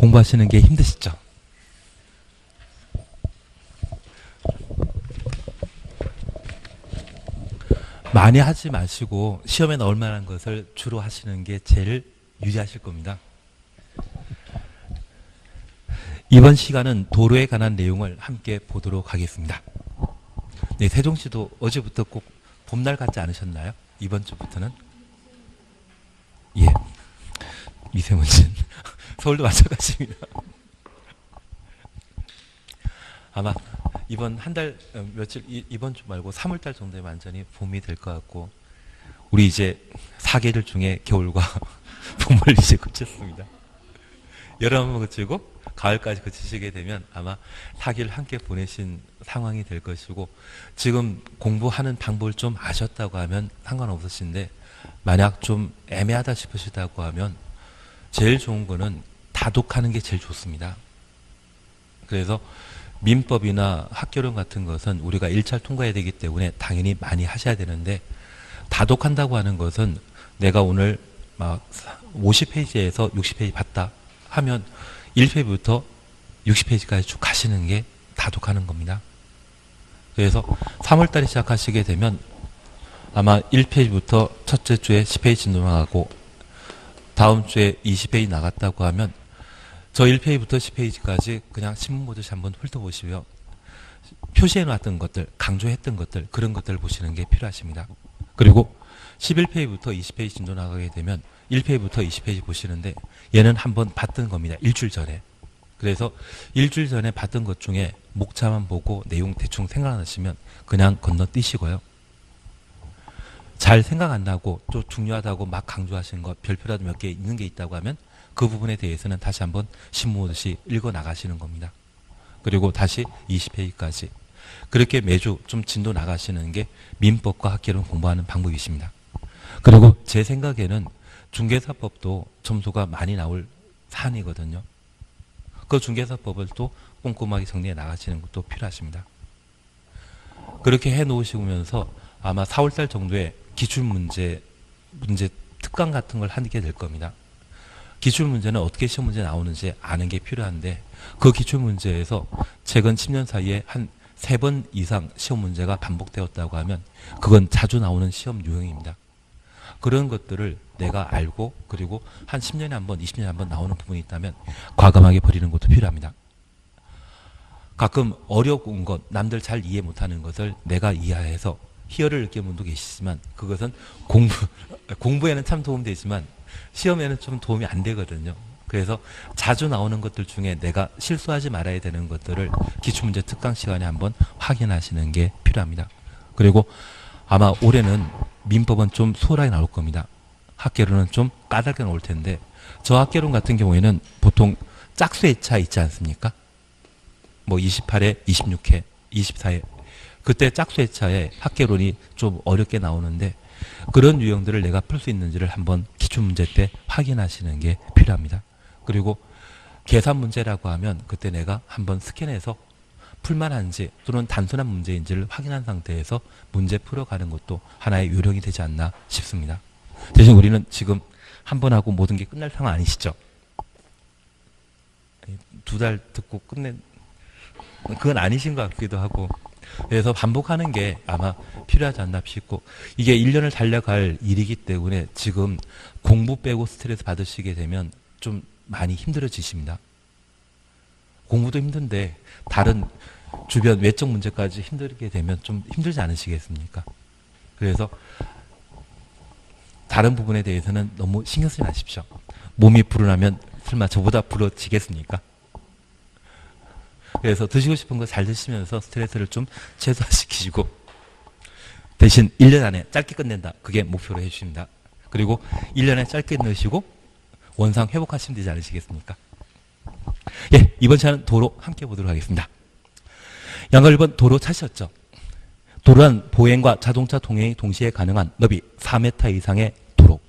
공부하시는 게 힘드시죠? 많이 하지 마시고 시험에 나올 만한 것을 주로 하시는 게 제일 유리하실 겁니다. 이번 시간은 도로에 관한 내용을 함께 보도록 하겠습니다. 네, 세종시도 어제부터 꼭 봄날 같지 않으셨나요? 이번 주부터는? 예. 미세먼지. 서울도 마찬가지입니다. 아마 이번 한 달, 며칠, 이번 주 말고 3월달 정도에 완전히 봄이 될 것 같고, 우리 이제 4계절 중에 겨울과 봄을 이제 거쳤습니다. 여름은 거치고, 가을까지 거치시게 되면 아마 4계절 함께 보내신 상황이 될 것이고, 지금 공부하는 방법을 좀 아셨다고 하면 상관없으신데, 만약 좀 애매하다 싶으시다고 하면, 제일 좋은 거는 다독하는 게 제일 좋습니다. 그래서 민법이나 학교론 같은 것은 우리가 1차를 통과해야 되기 때문에 당연히 많이 하셔야 되는데, 다독한다고 하는 것은 내가 오늘 막 50페이지에서 60페이지 봤다 하면 1페이지부터 60페이지까지 쭉 가시는 게 다독하는 겁니다. 그래서 3월달에 시작하시게 되면 아마 1페이지부터 첫째 주에 10페이지 나가고 다음 주에 20페이지 나갔다고 하면 저 1페이지부터 10페이지까지 그냥 신문 보듯이 한번 훑어보시고요. 표시해 놨던 것들, 강조했던 것들, 그런 것들을 보시는 게 필요하십니다. 그리고 11페이지부터 20페이지 진도 나가게 되면 1페이지부터 20페이지 보시는데 얘는 한번 봤던 겁니다. 일주일 전에. 그래서 일주일 전에 봤던 것 중에 목차만 보고 내용 대충 생각하시면 그냥 건너뛰시고요. 잘 생각 안 나고 또 중요하다고 막 강조하시는 것 별표라도 몇 개 있는 게 있다고 하면 그 부분에 대해서는 다시 한번 신문 보듯이 읽어 나가시는 겁니다. 그리고 다시 20페이지까지. 그렇게 매주 좀 진도 나가시는 게 민법과 학계론 공부하는 방법이십니다. 그리고 제 생각에는 중개사법도 점수가 많이 나올 사안이거든요. 그 중개사법을 또 꼼꼼하게 정리해 나가시는 것도 필요하십니다. 그렇게 해 놓으시면서 아마 4월달 정도에 기출문제 특강 같은 걸 하게 될 겁니다. 기출문제는 어떻게 시험 문제 나오는지 아는 게 필요한데 그 기출문제에서 최근 10년 사이에 한 3번 이상 시험 문제가 반복되었다고 하면 그건 자주 나오는 시험 유형입니다. 그런 것들을 내가 알고 그리고 한 10년에 한 번, 20년에 한 번 나오는 부분이 있다면 과감하게 버리는 것도 필요합니다. 가끔 어려운 것, 남들 잘 이해 못하는 것을 내가 이해해서 희열을 느끼는 분도 계시지만 그것은 공부에는 참 도움되지만 시험에는 좀 도움이 안 되거든요. 그래서 자주 나오는 것들 중에 내가 실수하지 말아야 되는 것들을 기출문제 특강 시간에 한번 확인하시는 게 필요합니다. 그리고 아마 올해는 민법은 좀 수월하게 나올 겁니다. 학계론은 좀 까다롭게 나올 텐데 저 학계론 같은 경우에는 보통 짝수의 차 있지 않습니까? 뭐 28회, 26회, 24회 그때 짝수의 차에 학계론이 좀 어렵게 나오는데 그런 유형들을 내가 풀 수 있는지를 한번 기출문제 때 확인하시는 게 필요합니다. 그리고 계산 문제라고 하면 그때 내가 한번 스캔해서 풀만한지 또는 단순한 문제인지를 확인한 상태에서 문제 풀어가는 것도 하나의 요령이 되지 않나 싶습니다. 대신 우리는 지금 한 번 하고 모든 게 끝날 상황 아니시죠? 2달 듣고 그건 아니신 것 같기도 하고 그래서 반복하는 게 아마 필요하지 않나 싶고 이게 1년을 달려갈 일이기 때문에 지금 공부 빼고 스트레스 받으시게 되면 좀 많이 힘들어지십니다. 공부도 힘든데 다른 주변 외적 문제까지 힘들게 되면 좀 힘들지 않으시겠습니까? 그래서 다른 부분에 대해서는 너무 신경 쓰지 마십시오. 몸이 불어나면 설마 저보다 불어지겠습니까? 그래서 드시고 싶은 거 잘 드시면서 스트레스를 좀 최소화시키시고 대신 1년 안에 짧게 끝낸다. 그게 목표로 해주십니다. 그리고 1년에 짧게 넣으시고 원상 회복하시면 되지 않으시겠습니까? 예, 이번 시간은 도로 함께 보도록 하겠습니다. 양가 1번 도로 찾으셨죠? 도로란 보행과 자동차 통행이 동시에 가능한 너비 4m 이상의 도로.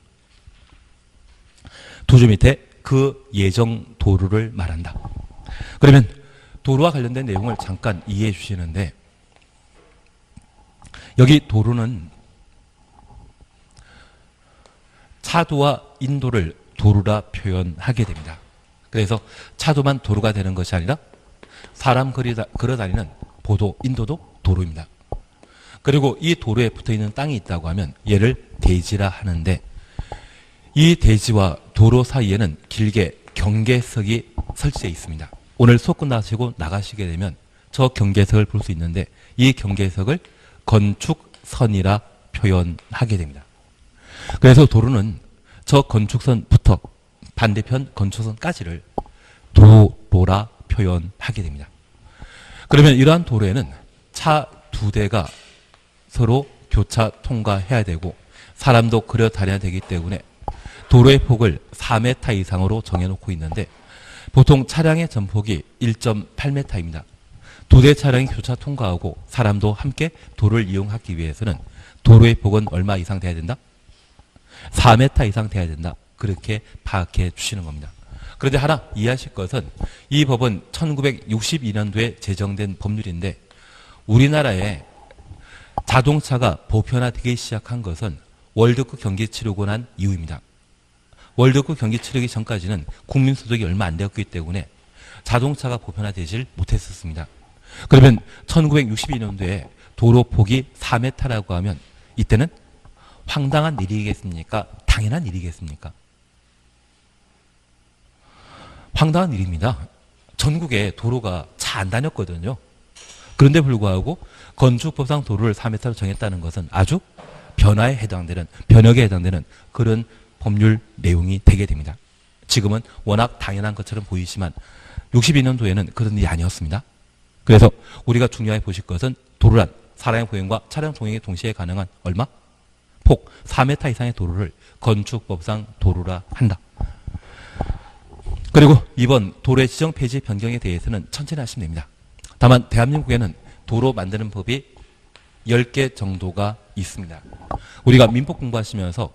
두 줄 밑에 그 예정 도로를 말한다. 그러면 도로와 관련된 내용을 잠깐 이해해 주시는데 여기 도로는 차도와 인도를 도로라 표현하게 됩니다. 그래서 차도만 도로가 되는 것이 아니라 사람 걸어다니는 보도, 인도도 도로입니다. 그리고 이 도로에 붙어있는 땅이 있다고 하면 얘를 대지라 하는데 이 대지와 도로 사이에는 길게 경계석이 설치되어 있습니다. 오늘 수업 끝나시고 나가시게 되면 저 경계석을 볼 수 있는데 이 경계석을 건축선이라 표현하게 됩니다. 그래서 도로는 저 건축선부터 반대편 건축선까지를 도로라 표현하게 됩니다. 그러면 이러한 도로에는 차 두 대가 서로 교차 통과해야 되고 사람도 걸어 다녀야 되기 때문에 도로의 폭을 4m 이상으로 정해놓고 있는데 보통 차량의 전폭이 1.8m입니다. 두 대 차량이 교차 통과하고 사람도 함께 도로를 이용하기 위해서는 도로의 폭은 얼마 이상 돼야 된다? 4m 이상 돼야 된다. 그렇게 파악해 주시는 겁니다. 그런데 하나 이해하실 것은 이 법은 1962년도에 제정된 법률인데 우리나라에 자동차가 보편화되기 시작한 것은 월드컵 경기 치르고 난 이후입니다. 월드컵 경기 치르기 전까지는 국민소득이 얼마 안 되었기 때문에 자동차가 보편화되질 못했었습니다. 그러면 1962년도에 도로폭이 4m라고 하면 이때는 황당한 일이겠습니까? 당연한 일이겠습니까? 황당한 일입니다. 전국에 도로가 차 안 다녔거든요. 그런데 불구하고 건축법상 도로를 4m로 정했다는 것은 아주 변화에 해당되는, 변혁에 해당되는 그런 법률 내용이 되게 됩니다. 지금은 워낙 당연한 것처럼 보이지만 62년도에는 그런 일이 아니었습니다. 그래서 우리가 중요하게 보실 것은 도로란 사람의 보행과 차량 통행이 동시에 가능한 얼마? 폭 4m 이상의 도로를 건축법상 도로라 한다. 그리고 이번 도로의 지정 폐지 변경에 대해서는 천천히 하시면 됩니다. 다만 대한민국에는 도로 만드는 법이 10개 정도가 있습니다. 우리가 민법 공부하시면서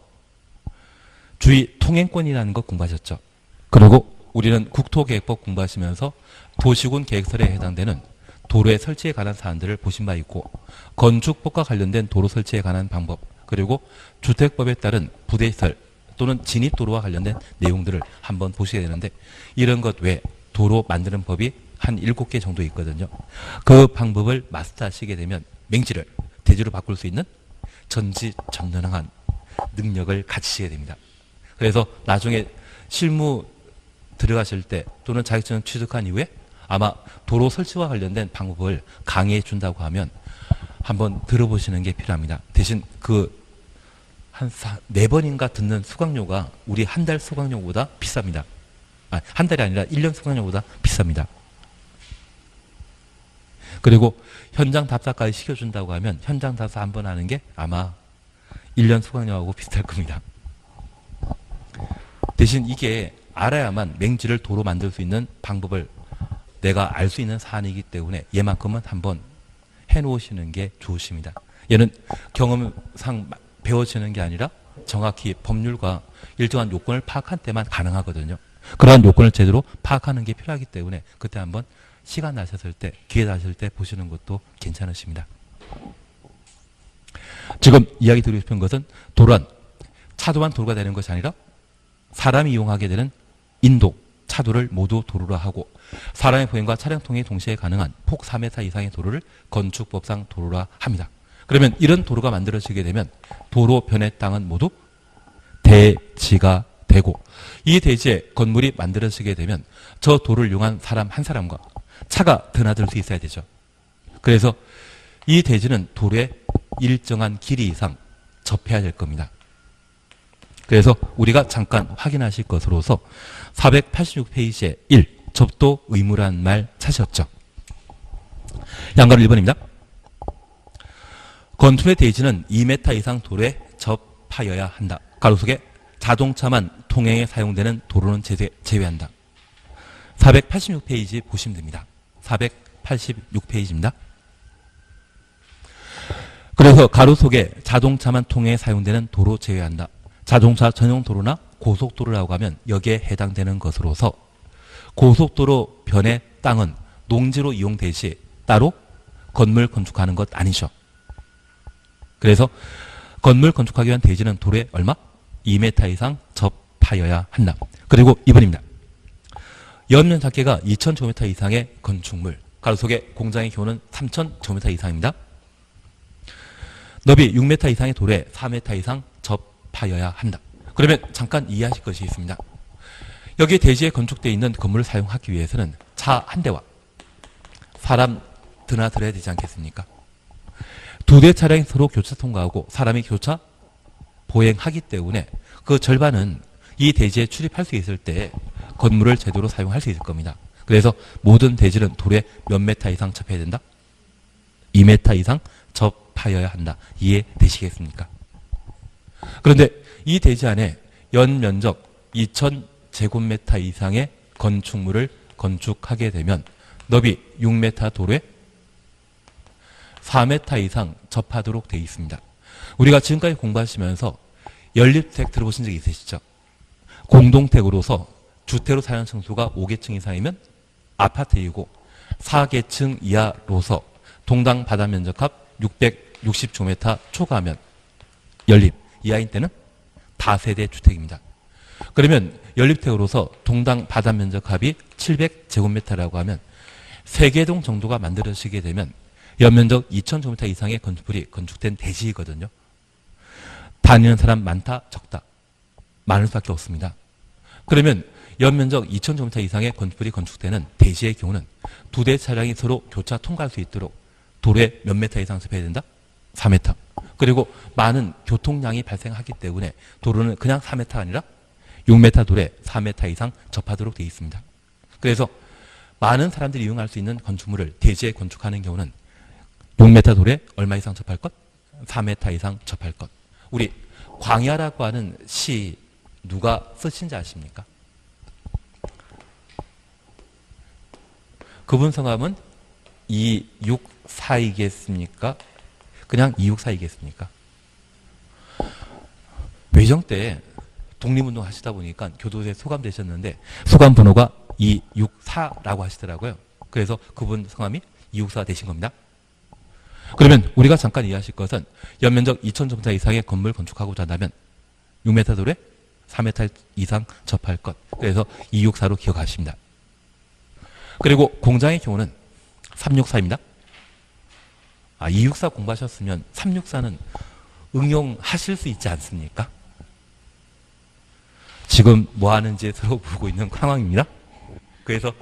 주의 통행권이라는 거 공부하셨죠. 그리고 우리는 국토계획법 공부하시면서 도시군 계획설에 해당되는 도로의 설치에 관한 사안들을 보신 바 있고 건축법과 관련된 도로 설치에 관한 방법 그리고 주택법에 따른 부대시설 또는 진입도로와 관련된 내용들을 한번 보시게 되는데 이런 것 외에 도로 만드는 법이 한 7개 정도 있거든요. 그 방법을 마스터하시게 되면 맹지를 대지로 바꿀 수 있는 전지전능한 능력을 갖추시게 됩니다. 그래서 나중에 실무 들어가실 때 또는 자격증 취득한 이후에 아마 도로 설치와 관련된 방법을 강의해 준다고 하면 한번 들어보시는 게 필요합니다. 대신 한 4번인가 듣는 수강료가 우리 한 달 수강료보다 비쌉니다. 한 달이 아니라 1년 수강료보다 비쌉니다. 그리고 현장 답사까지 시켜준다고 하면 현장 답사 한 번 하는 게 아마 1년 수강료하고 비슷할 겁니다. 대신 이게 알아야만 맹지를 도로 만들 수 있는 방법을 내가 알 수 있는 사안이기 때문에 얘만큼은 한번 해놓으시는 게 좋으십니다. 얘는 경험상 배워지는 게 아니라 정확히 법률과 일정한 요건을 파악한 때만 가능하거든요. 그러한 요건을 제대로 파악하는 게 필요하기 때문에 그때 한번 시간 나셨을 때, 기회 나실 때 보시는 것도 괜찮으십니다. 지금 이야기 드리고 싶은 것은 도로란 차도만 도로가 되는 것이 아니라 사람이 이용하게 되는 인도, 차도를 모두 도로라 하고 사람의 보행과 차량 통행이 동시에 가능한 폭 4m 이상의 도로를 건축법상 도로라 합니다. 그러면 이런 도로가 만들어지게 되면 도로변의 땅은 모두 대지가 되고 이 대지에 건물이 만들어지게 되면 저 도로를 이용한 사람 한 사람과 차가 드나들 수 있어야 되죠. 그래서 이 대지는 도로의 일정한 길이 이상 접해야 될 겁니다. 그래서 우리가 잠깐 확인하실 것으로서 486페이지에 1. 접도 의무란 말 찾으셨죠? 양가로 1번입니다. 건축의 대지는 2m 이상 도로에 접하여야 한다. 가로 속에 자동차만 통행에 사용되는 도로는 제외한다. 486페이지 보시면 됩니다. 486페이지입니다. 그래서 가로 속에 자동차만 통행에 사용되는 도로 제외한다. 자동차 전용 도로나 고속도로라고 하면 여기에 해당되는 것으로서 고속도로 변의 땅은 농지로 이용될 시 따로 건물 건축하는 것 아니죠. 그래서 건물 건축하기 위한 대지는 도로에 얼마? 2m 이상 접하여야 한다. 그리고 2번입니다. 연면 작계가 2,000제곱미터 이상의 건축물, 가로 속에 공장의 경우는 3,000제곱미터 이상입니다. 너비 6m 이상의 돌에 4m 이상 접하여야 한다. 그러면 잠깐 이해하실 것이 있습니다. 여기 대지에 건축되어 있는 건물을 사용하기 위해서는 차 한 대와 사람 드나들어야 되지 않겠습니까? 두 대 차량이 서로 교차 통과하고 사람이 교차 보행하기 때문에 그 절반은 이 대지에 출입할 수 있을 때 건물을 제대로 사용할 수 있을 겁니다. 그래서 모든 대지는 돌에 몇 메타 이상 접해야 된다? 2m 이상 접하여야 한다. 이해되시겠습니까? 그런데 이 대지 안에 연면적 2,000제곱미터 이상의 건축물을 건축하게 되면 너비 6m 돌에 4m 이상 접하도록 되어 있습니다. 우리가 지금까지 공부하시면서 연립주택 들어보신 적 있으시죠? 공동택으로서 주택으로 사용 층수가 5계층 이상이면 아파트이고 4계층 이하로서 동당 바다 면적합 660제곱미터 초과하면 연립 이하인 때는 다세대 주택입니다. 그러면 연립택으로서 동당 바다 면적합이 700제곱미터라고 하면 3개 동 정도가 만들어지게 되면 연면적 2,000제곱미터 이상의 건축물이 건축된 대지이거든요. 다니는 사람 많다 적다? 많을 수밖에 없습니다. 그러면 연면적 2,000제곱미터 이상의 건축물이 건축되는 대지의 경우는 두 대 차량이 서로 교차 통과할 수 있도록 도로에 몇 메타 이상 접해야 된다? 4m. 그리고 많은 교통량이 발생하기 때문에 도로는 그냥 4m가 아니라 6m 돌에 4m 이상 접하도록 되어 있습니다. 그래서 많은 사람들이 이용할 수 있는 건축물을 대지에 건축하는 경우는 6m 돌에 얼마 이상 접할 것? 4m 이상 접할 것. 우리 광야라고 하는 시 누가 쓰신지 아십니까? 그분 성함은 이육사이겠습니까? 그냥 이육사이겠습니까? 외정 때 독립운동 하시다 보니까 교도소에 소감되셨는데 소감 번호가 264라고 하시더라고요. 그래서 그분 성함이 이육사 되신 겁니다. 그러면 우리가 잠깐 이해하실 것은 연면적 2,000제곱미터 이상의 건물 건축하고자 한다면 6m 돌에 4m 이상 접할 것. 그래서 264로 기억하십니다. 그리고 공장의 경우는 364입니다. 264 공부하셨으면 364는 응용하실 수 있지 않습니까? 지금 뭐 하는지 서로 보고 있는 상황입니다. 그래서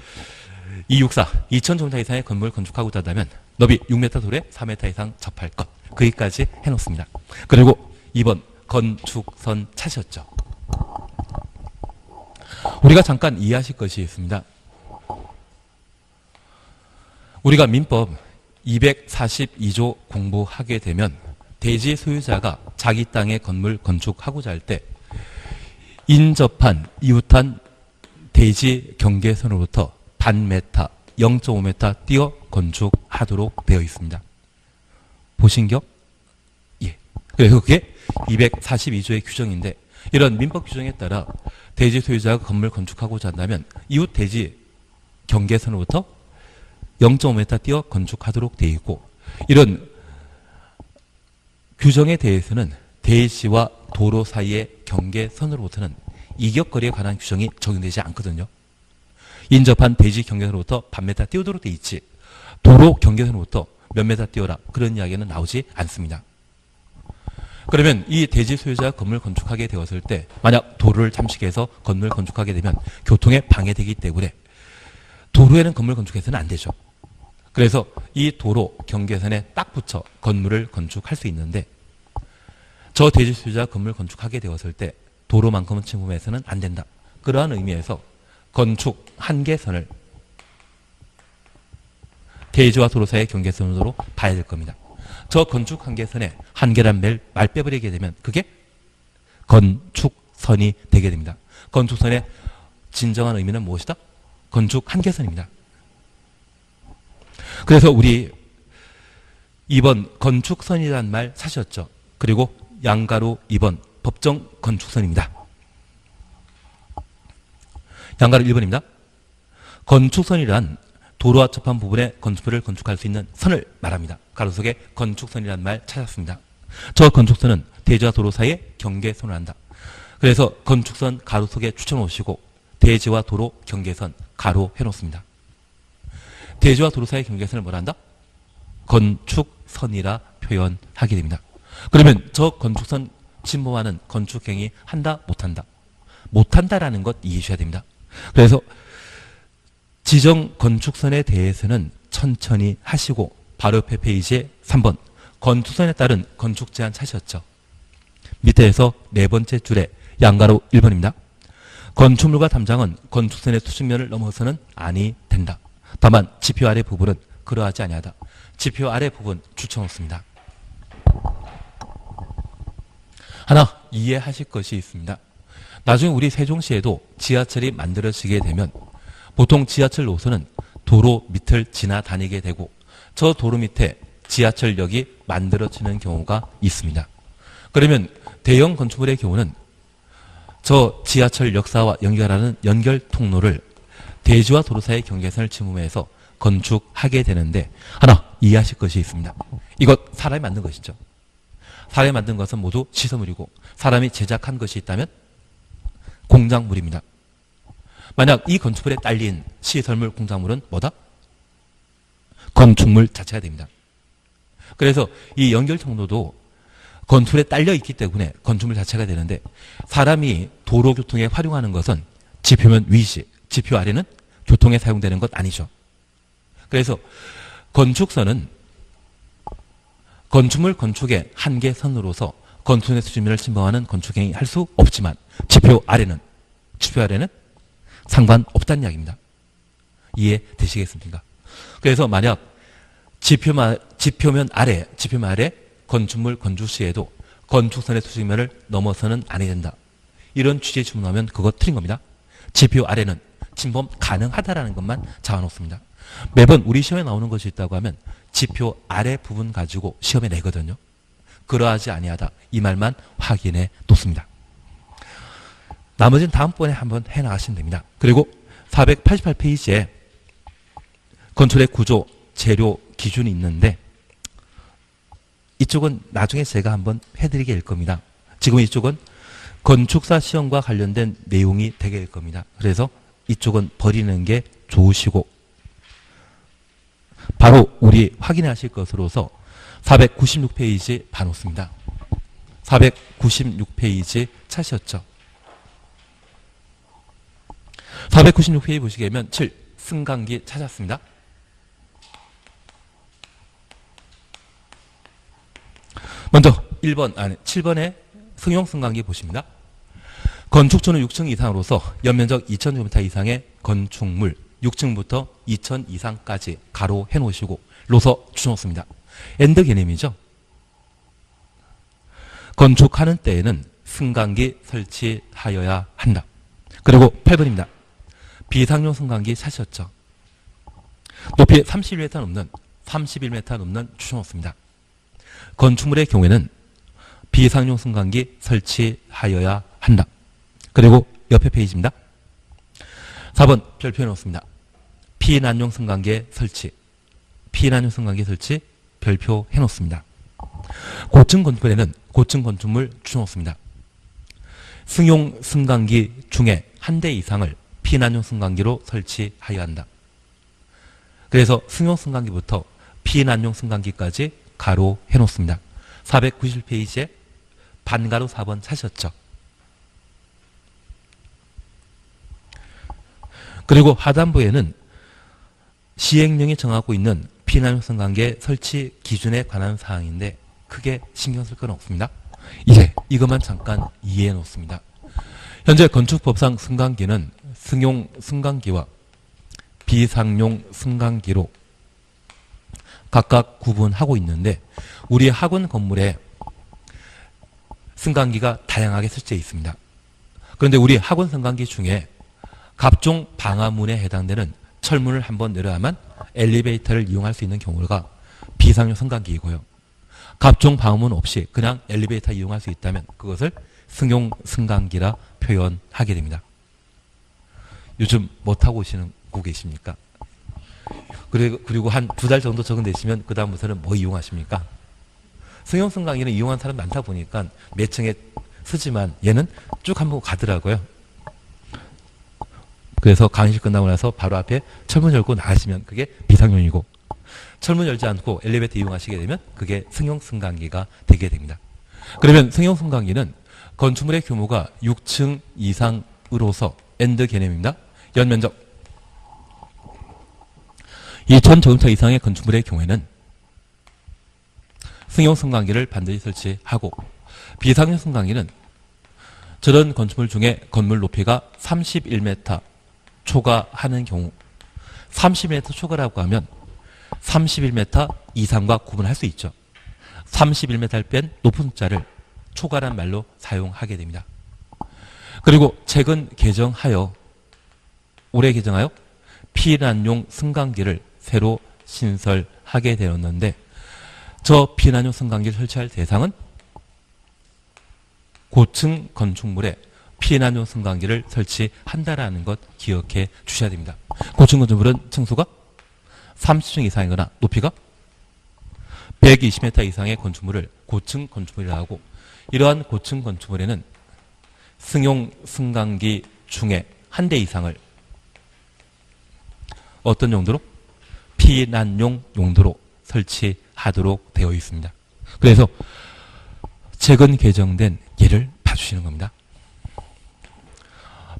264, 2,000제곱미터 이상의 건물을 건축하고자 한다면 너비 6m 돌에 4m 이상 접할 것. 거기까지 해놓습니다. 그리고 2번 건축선 찾으셨죠? 우리가 잠깐 이해하실 것이 있습니다. 우리가 민법 242조 공부하게 되면 대지 소유자가 자기 땅에 건물 건축하고자 할 때 인접한 이웃한 대지 경계선으로부터 반메타 0.5m 띄어 건축하도록 되어 있습니다. 보신겨? 예. 그래서 그게 242조의 규정인데 이런 민법 규정에 따라 대지 소유자가 건물 건축하고자 한다면 이웃 대지 경계선으로부터 0.5m 띄어 건축하도록 되어 있고 이런 규정에 대해서는 대지와 도로 사이의 경계선으로부터는 이격거리에 관한 규정이 적용되지 않거든요. 인접한 대지 경계선으로부터 반메타 띄우도록 되어 있지 도로 경계선으로부터 몇 메타 띄워라 그런 이야기는 나오지 않습니다. 그러면 이 대지 소유자가 건물 건축하게 되었을 때 만약 도로를 잠식해서 건물 건축하게 되면 교통에 방해되기 때문에 도로에는 건물 건축해서는 안 되죠. 그래서 이 도로 경계선에 딱 붙여 건물을 건축할 수 있는데 저 대지 소유자가 건물 건축하게 되었을 때 도로만큼은 침범해서는 안 된다. 그러한 의미에서 건축 한계선을 대지와 도로 사이의 경계선으로 봐야 될 겁니다. 저 건축 한계선에 한계란 말 빼버리게 되면 그게 건축선이 되게 됩니다. 건축선의 진정한 의미는 무엇이다? 건축 한계선입니다. 그래서 우리 2번 건축선이라는 말 사셨죠? 그리고 양가로 2번 법정 건축선입니다. 양가로 1번입니다. 건축선이란 도로와 접한 부분에 건축물을 건축할 수 있는 선을 말합니다. 가로 속에 건축선이라는 말 찾았습니다. 저 건축선은 대지와 도로 사이의 경계선을 한다. 그래서 건축선 가로 속에 추천오시고 대지와 도로 경계선 가로 해놓습니다. 대지와 도로 사이의 경계선을 뭐라 한다? 건축선이라 표현하게 됩니다. 그러면 저 건축선 침범하는 건축행위 한다 못한다? 못한다라는 것 이해해 주셔야 됩니다. 그래서 지정 건축선에 대해서는 천천히 하시고 바로 옆에 페이지에 3번 건축선에 따른 건축 제한 찾으셨죠. 밑에서 네 번째 줄에 양가로 1번입니다. 건축물과 담장은 건축선의 수직면을 넘어서는 아니 된다. 다만 지표 아래 부분은 그러하지 아니하다. 지표 아래 부분 추천없습니다. 하나 이해하실 것이 있습니다. 나중에 우리 세종시에도 지하철이 만들어지게 되면 보통 지하철 노선은 도로 밑을 지나다니게 되고 저 도로 밑에 지하철역이 만들어지는 경우가 있습니다. 그러면 대형 건축물의 경우는 저 지하철 역사와 연결하는 연결 통로를 대지와 도로 사이의 경계선을 침범해서 건축하게 되는데 하나 이해하실 것이 있습니다. 이것 사람이 만든 것이죠. 사람이 만든 것은 모두 시설물이고 사람이 제작한 것이 있다면 공작물입니다. 만약 이 건축물에 딸린 시설물 공작물은 뭐다? 건축물 자체가 됩니다. 그래서 이 연결 통로도 건축물에 딸려 있기 때문에 건축물 자체가 되는데 사람이 도로교통에 활용하는 것은 지표면 위시, 지표 아래는 교통에 사용되는 것 아니죠. 그래서 건축선은 건축물 건축의 한계선으로서 건축의 수직면을 침범하는 건축행위 할 수 없지만 지표 아래는 상관없다는 이야기입니다. 이해되시겠습니까? 그래서 만약 지표면 아래 건축물 건축 시에도 건축선의 수직면을 넘어서는 아니 된다. 이런 취지의 주문하면 그거 틀린 겁니다. 지표 아래는 침범 가능하다라는 것만 잡아놓습니다. 매번 우리 시험에 나오는 것이 있다고 하면 지표 아래 부분 가지고 시험에 내거든요. 그러하지 아니하다. 이 말만 확인해 놓습니다. 나머지는 다음번에 한번 해나가시면 됩니다. 그리고 488페이지에 건축의 구조, 재료, 기준이 있는데 이쪽은 나중에 제가 한번 해드리게 될 겁니다. 지금 이쪽은 건축사 시험과 관련된 내용이 되게 될 겁니다. 그래서 이쪽은 버리는 게 좋으시고 바로 우리 확인하실 것으로서 496페이지 봐놓습니다. 496페이지 찾으셨죠? 496페이지 보시게 되면 7. 승강기 찾았습니다. 먼저 7번에 승용 승강기 보십니다. 건축주는 6층 이상으로서 연면적 2000제곱미터 이상의 건축물 6층부터 2000 이상까지 가로 해놓으시고 로서 주놓습니다. 엔드 개념이죠. 건축하는 때에는 승강기 설치하여야 한다. 그리고 8번입니다. 비상용 승강기 찾으셨죠? 높이 31m 넘는 주셔놓습니다. 건축물의 경우에는 비상용 승강기 설치하여야 한다. 그리고 옆에 페이지입니다. 4번 별표 해놓습니다. 피난용 승강기 설치. 별표 해놓습니다. 고층 건축물에는 고층 건축물 주놓습니다. 승용 승강기 중에 한 대 이상을 피난용 승강기로 설치하여야 한다. 그래서 승용 승강기부터 피난용 승강기까지 가로 해놓습니다. 490페이지에 반가로 4번 찾으셨죠? 그리고 하단부에는 시행령이 정하고 있는 피난용 승강기 설치 기준에 관한 사항인데 크게 신경 쓸 건 없습니다. 이것만 잠깐 이해해 놓습니다. 현재 건축법상 승강기는 승용 승강기와 비상용 승강기로 각각 구분하고 있는데 우리 학원 건물에 승강기가 다양하게 설치되어 있습니다. 그런데 우리 학원 승강기 중에 갑종 방화문에 해당되는 철문을 한번 내려야만 엘리베이터를 이용할 수 있는 경우가 비상용 승강기이고요. 갑종 방화문 없이 그냥 엘리베이터 이용할 수 있다면 그것을 승용 승강기라 표현하게 됩니다. 요즘 뭐 타고 오시는 고 계십니까? 그리고 한 2달 정도 적응되시면 그 다음부터는 뭐 이용하십니까? 승용 승강기는 이용한 사람 많다 보니까 몇 층에 쓰지만 얘는 쭉 한번 가더라고요. 그래서 강의실 끝나고 나서 바로 앞에 철문 열고 나가시면 그게 비상용이고, 철문 열지 않고 엘리베이터 이용하시게 되면 그게 승용 승강기가 되게 됩니다. 그러면 승용 승강기는 건축물의 규모가 6층 이상으로서 엔드 개념입니다. 연면적 2,000제곱미터 이상의 건축물의 경우에는 승용 승강기를 반드시 설치하고, 비상용 승강기는 저런 건축물 중에 건물 높이가 31m 초과하는 경우, 31m 초과라고 하면 31m 이상과 구분할 수 있죠. 31m를 뺀 높은 숫자를 초과란 말로 사용하게 됩니다. 그리고 최근 개정하여, 올해 개정하여 피난용 승강기를 새로 신설하게 되었는데, 저 피난용 승강기를 설치할 대상은 고층 건축물에 피난용 승강기를 설치한다라는 것 기억해 주셔야 됩니다. 고층 건축물은 층수가 30층 이상이거나 높이가 120m 이상의 건축물을 고층 건축물이라고 하고, 이러한 고층 건축물에는 승용 승강기 중에 한 대 이상을 어떤 용도로? 피난용 용도로 설치하도록 되어 있습니다. 그래서 최근 개정된 예를 봐주시는 겁니다.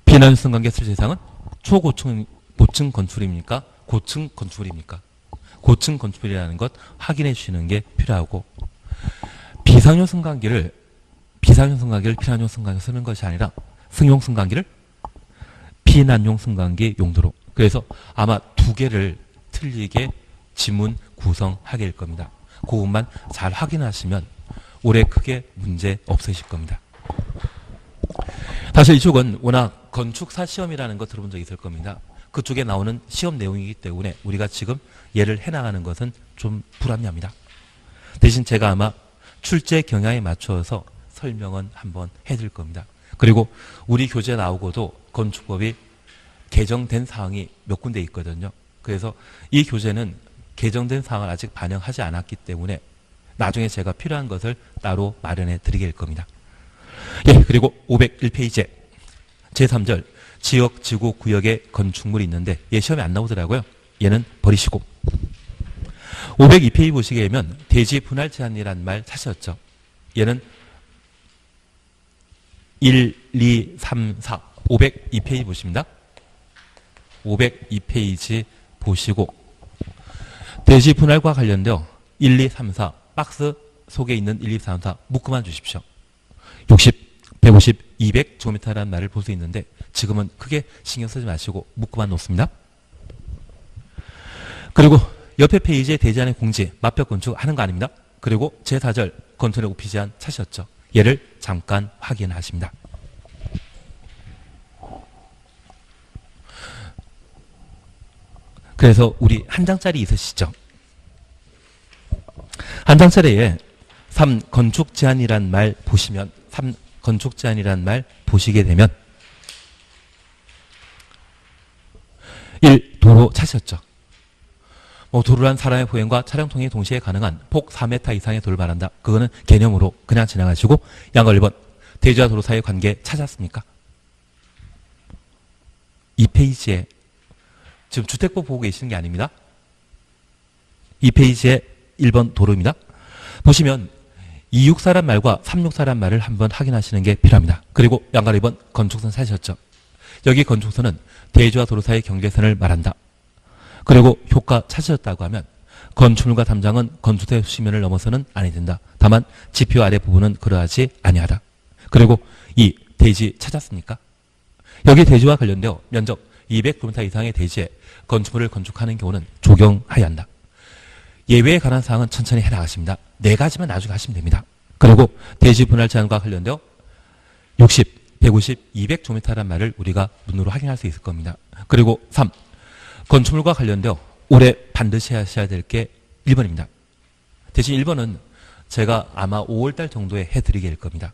피난용 승강기 설치 대상은 초고층, 고층 건축물입니까? 고층 건축물입니까? 고층 건축물이라는 것 확인해 주시는 게 필요하고, 비상용 승강기를 피난용 승강기로 쓰는 것이 아니라 승용 승강기를 피난용 승강기 용도로. 그래서 아마 두 개를 틀리게 지문 구성하게 될 겁니다. 그것만 잘 확인하시면 올해 크게 문제 없으실 겁니다. 사실 이쪽은 워낙 건축사 시험이라는 거 들어본 적 있을 겁니다. 그쪽에 나오는 시험 내용이기 때문에 우리가 지금 예를 해나가는 것은 좀 불합리합니다. 대신 제가 아마 출제 경향에 맞춰서 설명은 한번 해드릴 겁니다. 그리고 우리 교재 나오고도 건축법이 개정된 사항이 몇 군데 있거든요. 그래서 이 교재는 개정된 사항을 아직 반영하지 않았기 때문에 나중에 제가 필요한 것을 따로 마련해 드리게 될 겁니다. 예, 그리고 501페이지에 제3절 지역, 지구, 구역의 건축물이 있는데 얘 시험에 안 나오더라고요. 얘는 버리시고 502페이지 보시게 되면 대지 분할 제한이라는 말 사셨죠. 얘는 1, 2, 3, 4 502페이지 보십니다. 502페이지 보시고 대지 분할과 관련되어 1, 2, 3, 4 박스 속에 있는 1, 2, 3, 4 묶어만 주십시오. 60, 150, 200제곱미터라는 말을 볼 수 있는데 지금은 크게 신경 쓰지 마시고 묶어만 놓습니다. 그리고 옆에 페이지에 대지안의 공지, 맞벽 건축 하는 거 아닙니다. 그리고 제4절 건축의 오피 제한 찾으셨죠. 얘를 잠깐 확인하십니다. 그래서 우리 한 장짜리 있으시죠? 한 장짜리에 3 건축 제한이란 말 보시면 3 건축 제한이란 말 보시게 되면 1. 도로 찾으셨죠? 도로란 사람의 보행과 차량 통행이 동시에 가능한 폭 4m 이상의 도로를 말한다. 그거는 개념으로 그냥 지나가시고 양가 1번 대지와 도로 사이의 관계 찾았습니까? 이 페이지에 지금 주택법 보고 계시는 게 아닙니다. 이 페이지에 1번 도로입니다. 보시면 26사란 말과 36사란 말을 한번 확인하시는 게 필요합니다. 그리고 양가 2번 건축선 찾으셨죠? 여기 건축선은 대지와 도로 사이의 경계선을 말한다. 그리고 효과 찾으셨다고 하면 건축물과 담장은 건축대 수면을 넘어서는 아니 된다. 다만 지표 아래 부분은 그러하지 아니하다. 그리고 이 대지 찾았습니까? 여기 대지와 관련되어 면적 200km 이상의 대지에 건축물을 건축하는 경우는 적용하여야 한다. 예외에 관한 사항은 천천히 해나가십니다. 4가지만 나중에 하시면 됩니다. 그리고 대지 분할 제한과 관련되어 60, 150, 200km란 말을 우리가 눈으로 확인할 수 있을 겁니다. 그리고 3. 건축물과 관련되어 올해 반드시 하셔야 될 게 1번입니다. 대신 1번은 제가 아마 5월달 정도에 해드리게 될 겁니다.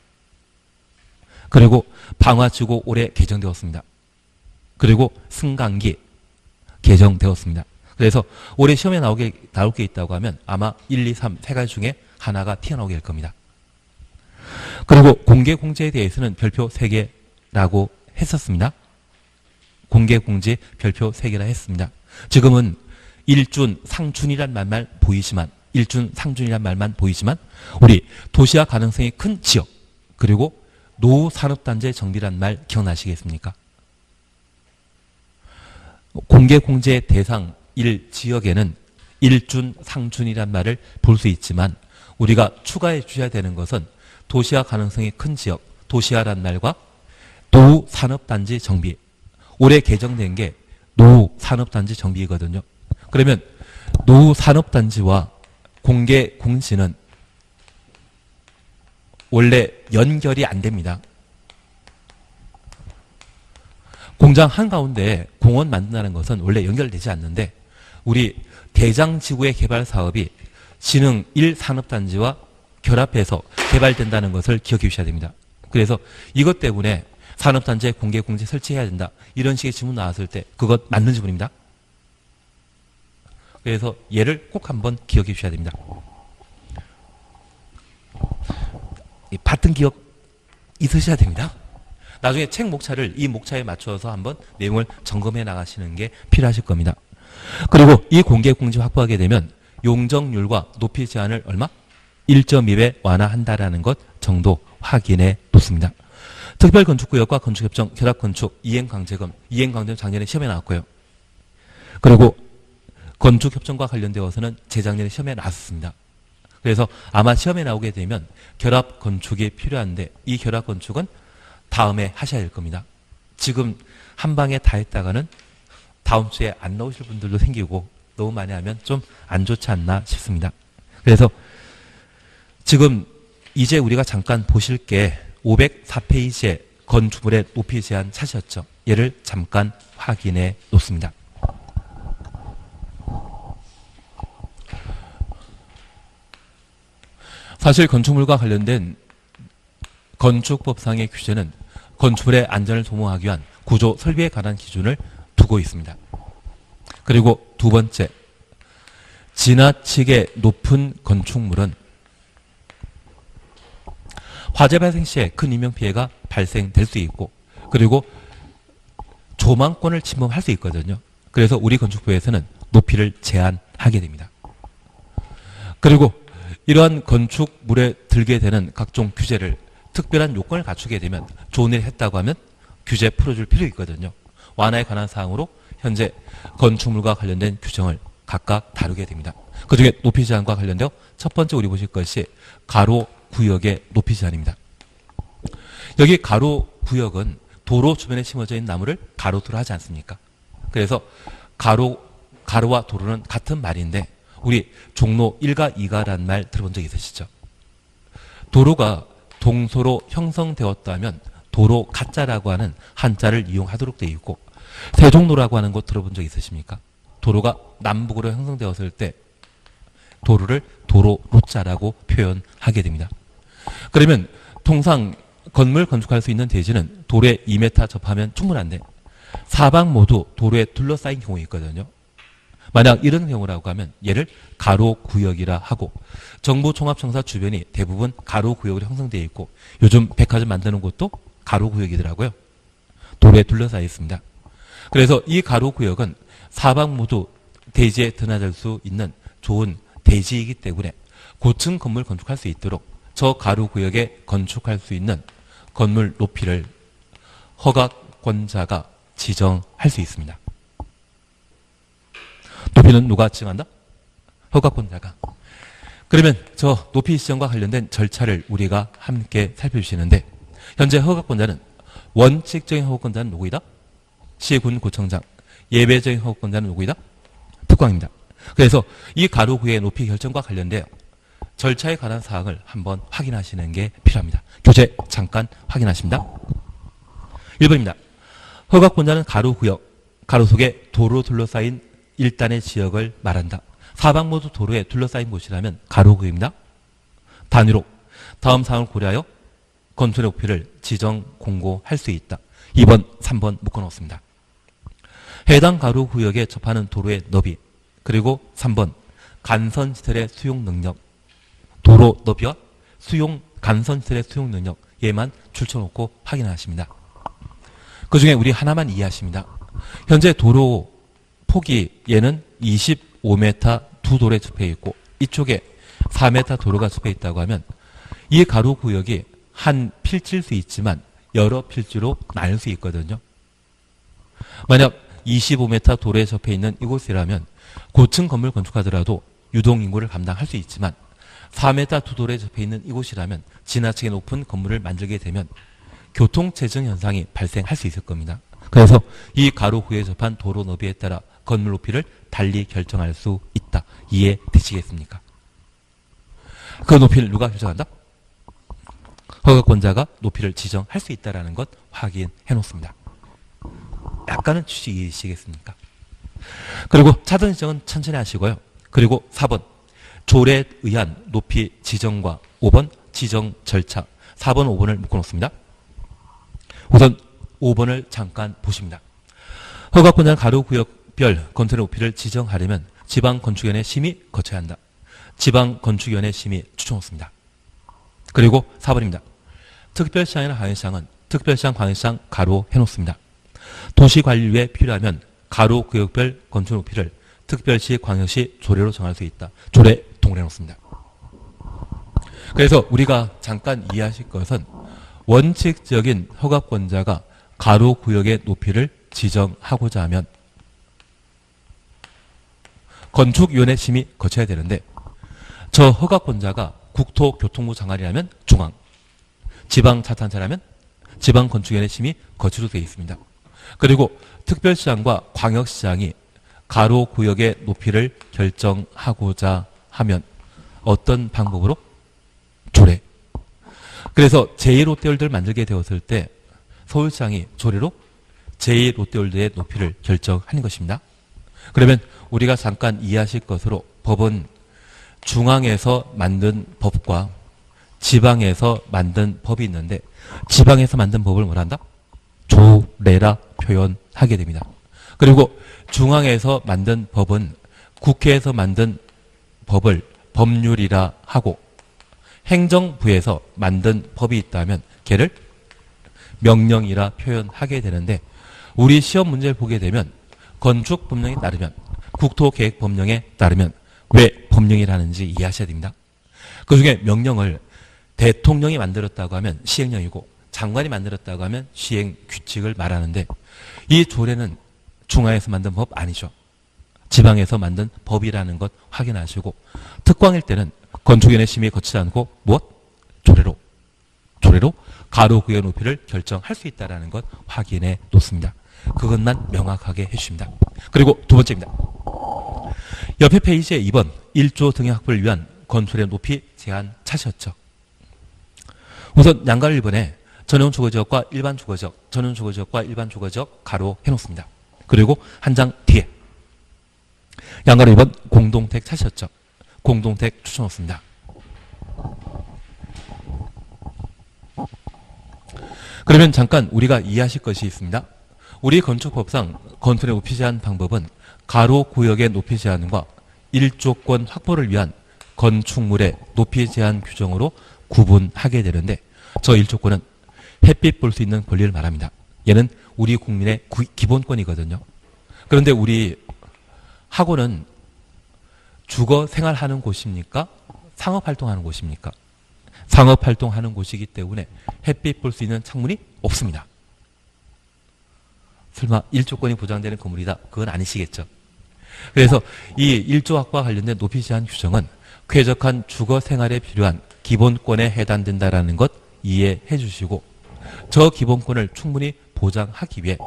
그리고 방화지구 올해 개정되었습니다. 그리고 승강기 개정되었습니다. 그래서 올해 시험에 나올 게 있다고 하면 아마 1, 2, 3 세 가지 중에 하나가 튀어나오게 될 겁니다. 그리고 공개 공제에 대해서는 별표 3개라고 했었습니다. 공개공지 별표 3개라 했습니다. 지금은 일준, 상준이란 말만 보이지만 일준, 상준이란 말만 보이지만 우리 도시화 가능성이 큰 지역 그리고 노후산업단지 정비란 말 기억나시겠습니까? 공개공지의 대상 1지역에는 일준, 상준이란 말을 볼 수 있지만 우리가 추가해 주셔야 되는 것은 도시화 가능성이 큰 지역, 도시화란 말과 노후산업단지 정비. 올해 개정된 게 노후산업단지 정비거든요. 그러면 노후산업단지와 공개공지는 원래 연결이 안 됩니다. 공장 한가운데 공원 만든다는 것은 원래 연결되지 않는데 우리 대장지구의 개발 사업이 진흥 1산업단지와 결합해서 개발된다는 것을 기억해 주셔야 됩니다. 그래서 이것 때문에 산업단지에 공개공지 설치해야 된다. 이런 식의 질문 나왔을 때 그것 맞는 질문입니다. 그래서 얘를 꼭 한번 기억해 주셔야 됩니다. 이 같은 기억 있으셔야 됩니다. 나중에 책 목차를 이 목차에 맞춰서 한번 내용을 점검해 나가시는 게 필요하실 겁니다. 그리고 이 공개공지 확보하게 되면 용적률과 높이 제한을 얼마? 1.2배 완화한다라는 것 정도 확인해 놓습니다. 특별건축구역과 건축협정, 결합건축, 이행강제금, 이행강제금 작년에 시험에 나왔고요. 그리고 건축협정과 관련되어서는 재작년에 시험에 나왔습니다. 그래서 아마 시험에 나오게 되면 결합건축이 필요한데 이 결합건축은 다음에 하셔야 될 겁니다. 지금 한 방에 다 했다가는 다음 주에 안 나오실 분들도 생기고 너무 많이 하면 좀 안 좋지 않나 싶습니다. 그래서 지금 이제 우리가 잠깐 보실 게 504페이지에 건축물의 높이 제한 찾으셨죠? 얘를 잠깐 확인해 놓습니다. 사실 건축물과 관련된 건축법상의 규제는 건축물의 안전을 도모하기 위한 구조 설비에 관한 기준을 두고 있습니다. 그리고 두 번째, 지나치게 높은 건축물은 화재 발생 시에 큰 인명피해가 발생될 수 있고 그리고 조망권을 침범할 수 있거든요. 그래서 우리 건축부에서는 높이를 제한하게 됩니다. 그리고 이러한 건축물에 들게 되는 각종 규제를 특별한 요건을 갖추게 되면 좋은 일을 했다고 하면 규제 풀어줄 필요 있거든요. 완화에 관한 사항으로 현재 건축물과 관련된 규정을 각각 다루게 됩니다. 그중에 높이 제한과 관련되어 첫 번째 우리 보실 것이 가로 구역의 높이 제한입니다. 여기 가로 구역은 도로 주변에 심어져 있는 나무를 가로수로 하지 않습니까? 그래서 가로와 도로는 같은 말인데 우리 종로 1가 2가라는 말 들어본 적 있으시죠? 도로가 동서로 형성되었다면 도로 가짜라고 하는 한자를 이용하도록 되어 있고 세종로라고 하는 곳 들어본 적 있으십니까? 도로가 남북으로 형성되었을 때 도로를 도로로자라고 표현하게 됩니다. 그러면 통상 건물 건축할 수 있는 대지는 도로에 2m 접하면 충분한데 사방 모두 도로에 둘러싸인 경우 있거든요. 만약 이런 경우라고 하면 얘를 가로구역이라 하고 정부종합청사 주변이 대부분 가로구역으로 형성되어 있고 요즘 백화점 만드는 곳도 가로구역이더라고요. 도로에 둘러싸여 있습니다. 그래서 이 가로구역은 사방 모두 대지에 드나들 수 있는 좋은 대지이기 때문에 고층 건물 건축할 수 있도록 저 가로구역에 건축할 수 있는 건물 높이를 허가권자가 지정할 수 있습니다. 높이는 누가 지정한다? 허가권자가. 그러면 저 높이 지정과 관련된 절차를 우리가 함께 살펴주시는데 현재 허가권자는 원칙적인 허가권자는 누구이다? 시군구청장. 예배적인 허가권자는 누구이다? 특광입니다. 그래서 이 가로구역의 높이 결정과 관련되어 절차에 관한 사항을 한번 확인하시는 게 필요합니다. 교재 잠깐 확인하십니다. 1번입니다. 허가권자는 가로구역, 가로 속에 도로 둘러싸인 일단의 지역을 말한다. 사방 모두 도로에 둘러싸인 곳이라면 가로구역입니다. 단위로 다음 사항을 고려하여 건축의 높이를 지정 공고할 수 있다. 2번, 3번 묶어놓습니다. 해당 가로구역에 접하는 도로의 너비 그리고 3번 간선시설의 수용 능력 도로 너비와 간선시설의 수용 능력 얘만 줄쳐놓고 확인하십니다. 그 중에 우리 하나만 이해하십니다. 현재 도로 폭이 얘는 25m 두 도로에 접해 있고 이쪽에 4m 도로가 접해 있다고 하면 이 가로 구역이 한 필지일 수 있지만 여러 필지로 나눌 수 있거든요. 만약 25m 도로에 접해 있는 이곳이라면 고층 건물 건축하더라도 유동인구를 감당할 수 있지만 4m 두 도로에 접해 있는 이곳이라면 지나치게 높은 건물을 만들게 되면 교통체증 현상이 발생할 수 있을 겁니다. 그래서 이 가로 구역에 접한 도로 너비에 따라 건물 높이를 달리 결정할 수 있다. 이해되시겠습니까? 그 높이를 누가 결정한다? 허가권자가 높이를 지정할 수 있다는 것 확인해 놓습니다. 약간은 취지 이해되시겠습니까? 그리고 차등 지정은 천천히 하시고요. 그리고 4번 조례에 의한 높이 지정과 5번 지정 절차 4번 5번을 묶어놓습니다. 우선 5번을 잠깐 보십니다. 허가권자는 가로구역별 건설의 높이를 지정하려면 지방건축위원회 심의 거쳐야 한다. 지방건축위원회 심의 추천했습니다. 그리고 4번입니다. 특별시장이나 광역시장은 특별시장, 광역시장 가로 해놓습니다. 도시관리에 필요하면 가로구역별 건축 높이를 특별시, 광역시 조례로 정할 수 있다. 조례 동일해 놓습니다. 그래서 우리가 잠깐 이해하실 것은 원칙적인 허가권자가 가로구역의 높이를 지정하고자 하면 건축위원회 심의 거쳐야 되는데 저 허가권자가 국토교통부 장관이라면 중앙, 지방자탄차라면 지방건축위원회 심의 거치로 되어 있습니다. 그리고 특별시장과 광역시장이 가로구역의 높이를 결정하고자 하면 어떤 방법으로? 조례. 그래서 제2롯데월드를 만들게 되었을 때 서울시장이 조례로 제2롯데월드의 높이를 결정하는 것입니다. 그러면 우리가 잠깐 이해하실 것으로 법은 중앙에서 만든 법과 지방에서 만든 법이 있는데 지방에서 만든 법을 뭐라 한다? 조례라 표현하게 됩니다. 그리고 중앙에서 만든 법은 국회에서 만든 법을 법률이라 하고 행정부에서 만든 법이 있다면 걔를 명령이라 표현하게 되는데 우리 시험 문제를 보게 되면 건축법령에 따르면 국토계획법령에 따르면 왜 법령이라는지 이해하셔야 됩니다. 그중에 명령을 대통령이 만들었다고 하면 시행령이고 장관이 만들었다고 하면 시행규칙을 말하는데 이 조례는 중앙에서 만든 법 아니죠. 지방에서 만든 법이라는 것 확인하시고 특광일 때는 건축위원회 심의 거치지 않고 무엇? 조례로 가로구역 높이를 결정할 수 있다는 것 확인해 놓습니다. 그것만 명확하게 해주십니다. 그리고 두 번째입니다. 옆에 페이지에 2번 1조 등의 확보를 위한 건축의 높이 제한 찾으셨죠. 우선 양가를 1번에 전용 주거지역과 일반 주거지역, 전용 주거지역과 일반 주거지역 가로 해놓습니다. 그리고 한 장 뒤에 양가를 2번 공동택 찾으셨죠. 공동택 추천했습니다. 그러면 잠깐 우리가 이해하실 것이 있습니다. 우리 건축법상 건축의 높이 제한 방법은 가로 구역의 높이 제한과 1조권 확보를 위한 건축물의 높이 제한 규정으로 구분하게 되는데 저 1조권은 햇빛 볼 수 있는 권리를 말합니다. 얘는 우리 국민의 기본권이거든요. 그런데 우리 학원은 주거 생활하는 곳입니까? 상업활동하는 곳입니까? 상업활동하는 곳이기 때문에 햇빛 볼 수 있는 창문이 없습니다. 설마 1조권이 보장되는 건물이다. 그건 아니시겠죠. 그래서 이 1조 확보와 관련된 높이 제한 규정은 쾌적한 주거 생활에 필요한 기본권에 해당된다는 것 이해해 주시고 저 기본권을 충분히 보장하기 위해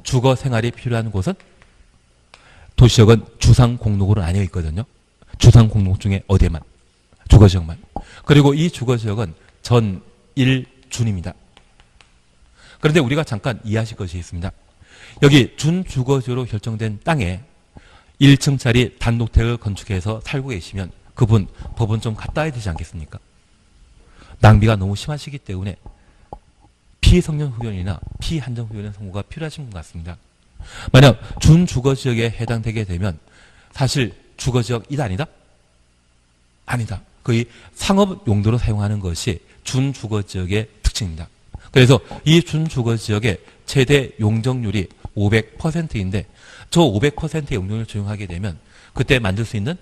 주거 생활이 필요한 곳은 도시역은 주상공록으로 나뉘어 있거든요. 주상공록 중에 어디에만? 주거지역만. 그리고 이 주거지역은 전일준입니다. 그런데 우리가 잠깐 이해하실 것이 있습니다. 여기 준주거지로 결정된 땅에 1층짜리 단독택을 건축해서 살고 계시면 그분 법은 좀 갖다 해야 되지 않겠습니까? 낭비가 너무 심하시기 때문에 피성년 후견이나 피한정 후견의 선고가 필요하신 분 같습니다. 만약 준주거지역에 해당되게 되면 사실 주거지역이다 아니다? 아니다. 거의 상업 용도로 사용하는 것이 준주거지역의 특징입니다. 그래서 이 준주거지역의 최대 용적률이 500%인데 저 500%의 용도를 적용하게 되면 그때 만들 수 있는